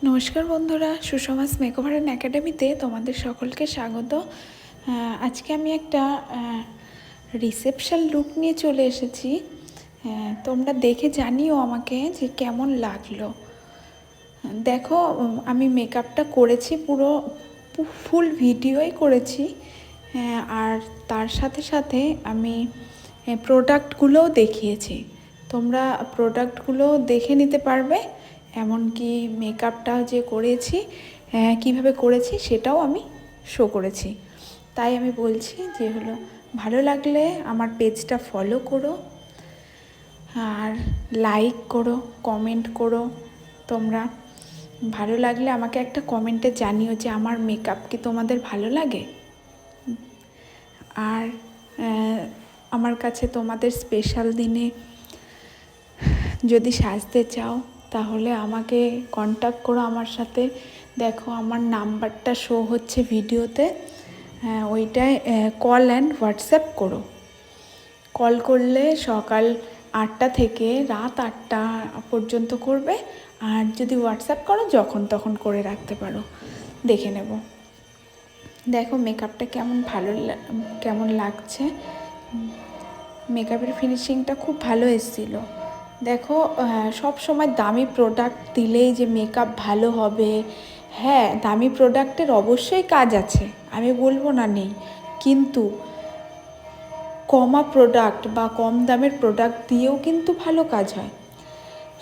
নমস্কার বন্ধুরা, সুষমাস makeover and একাডেমিতে তোমাদের সকলকে স্বাগত। আজকে আমি একটা রিসেপশন লুক নিয়ে চলে এসেছি। তোমরা দেখে জানিও আমাকে যে কেমন লাগলো। দেখো, আমি মেকআপটা করেছি, পুরো ফুল ভিডিওই করেছি। আর তার সাথে সাথে আমি প্রোডাক্টগুলোও দেখিয়েছি। তোমরা প্রোডাক্টগুলো দেখে নিতে পারবে, এমনকি মেকআপটা যে করেছি কিভাবে করেছি সেটাও আমি শো করেছি। তাই আমি বলছি যে ভালো লাগলে আমার পেজটা ফলো করো, আর লাইক করো, কমেন্ট করো। তোমরা ভালো লাগলে আমাকে একটা কমেন্টে জানিও যে আমার মেকআপ কি তোমাদের ভালো লাগে। আর আমার কাছে তোমাদের স্পেশাল দিনে যদি সাজতে চাও তাহলে আমাকে কন্ট্যাক্ট করো আমার সাথে। দেখো, আমার নাম্বারটা শো হচ্ছে ভিডিওতে, ওইটায় কল অ্যান্ড হোয়াটসঅ্যাপ করো। কল করলে সকাল 8টা থেকে রাত 8টা পর্যন্ত করবে, আর যদি হোয়াটসঅ্যাপ করো যখন তখন করে রাখতে পারো, দেখে নেব। দেখো মেকআপটা কেমন লাগছে। মেকআপের ফিনিশিংটা খুব ভালো এসেছিলো। দেখো, সব সময় দামি প্রোডাক্ট দিলেই যে মেকআপ ভালো হবে, হ্যাঁ দামি প্রোডাক্টের অবশ্যই কাজ আছে, আমি বলবো না নেই, কিন্তু কমা প্রোডাক্ট বা কম দামের প্রোডাক্ট দিয়েও কিন্তু ভালো কাজ হয়।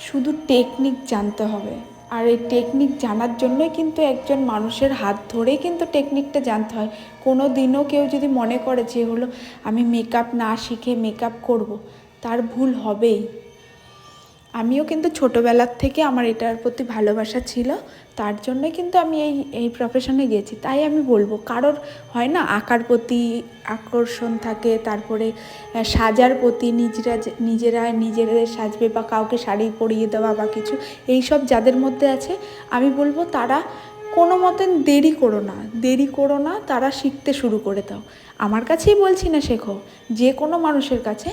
শুধু টেকনিক জানতে হবে, আর এই টেকনিক জানার জন্যই কিন্তু একজন মানুষের হাত ধরেই কিন্তু টেকনিকটা জানতে হয়। কোনো দিনও কেউ যদি মনে করে যে আমি মেকআপ না শিখে মেকআপ করব, তার ভুল হবেই। আমিও কিন্তু ছোটোবেলার থেকে আমার এটার প্রতি ভালোবাসা ছিল, তার জন্যই কিন্তু আমি এই প্রফেশনে গেছি। তাই আমি বলবো, কারোর হয় না আঁকার প্রতি আকর্ষণ থাকে, তারপরে সাজার প্রতি নিজেদের সাজবে বা কাউকে শাড়ি পরিয়ে দেওয়া বা কিছু, এইসব যাদের মধ্যে আছে, আমি বলবো তারা কোনো মতেন দেরি করো না, তারা শিখতে শুরু করে দাও। আমার কাছেই বলছি না, শেখো যে কোনো মানুষের কাছে,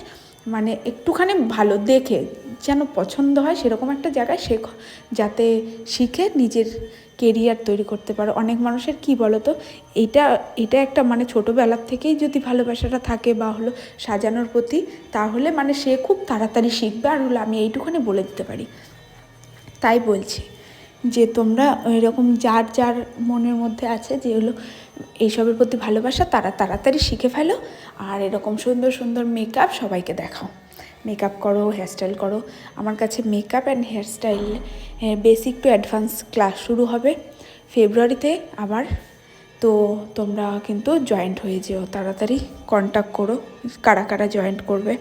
মানে একটুখানি ভালো দেখে যেন পছন্দ হয় সেরকম একটা জায়গায় শেখো, যাতে শিখে নিজের কেরিয়ার তৈরি করতে পারো। অনেক মানুষের কি বলো তো, এটা একটা মানে ছোটোবেলার থেকেই যদি ভালোবাসাটা থাকে বা সাজানোর প্রতি, তাহলে মানে সে খুব তাড়াতাড়ি শিখবে। আর আমি এইটুখানি বলে দিতে পারি। তাই বলছি যে তোমরা এরকম যার মনের মধ্যে আছে যে এইসবের প্রতি ভালোবাসা, তারা তাড়াতাড়ি শিখে ফেলো, আর এরকম সুন্দর সুন্দর মেকআপ সবাইকে দেখাও। মেকআপ করো, হেয়ারস্টাইল করো। আমার কাছে makeup and hairstyle basic to advance class শুরু হবে ফেব্রুয়ারিতে আবার। তো তোমরা কিন্তু জয়েন্ট হয়ে যেও, তাড়াতাড়ি কন্ট্যাক্ট করো কারা কারা জয়েন্ট করবে।